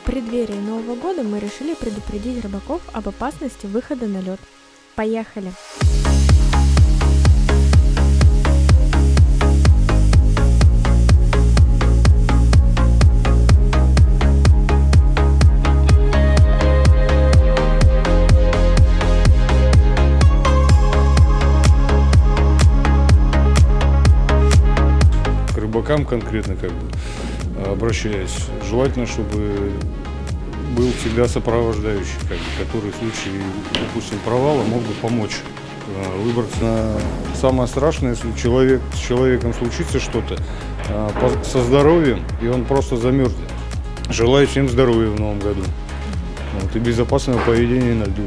преддверии Нового года мы решили предупредить рыбаков об опасности выхода на лед. Поехали! К рыбакам конкретно обращаясь, желательно, чтобы был всегда сопровождающий, который в случае, допустим, провала мог бы помочь выбраться. Самое страшное, если с человеком случится что-то со здоровьем, и он просто замерзнет. Желаю всем здоровья в новом году и безопасного поведения на льду.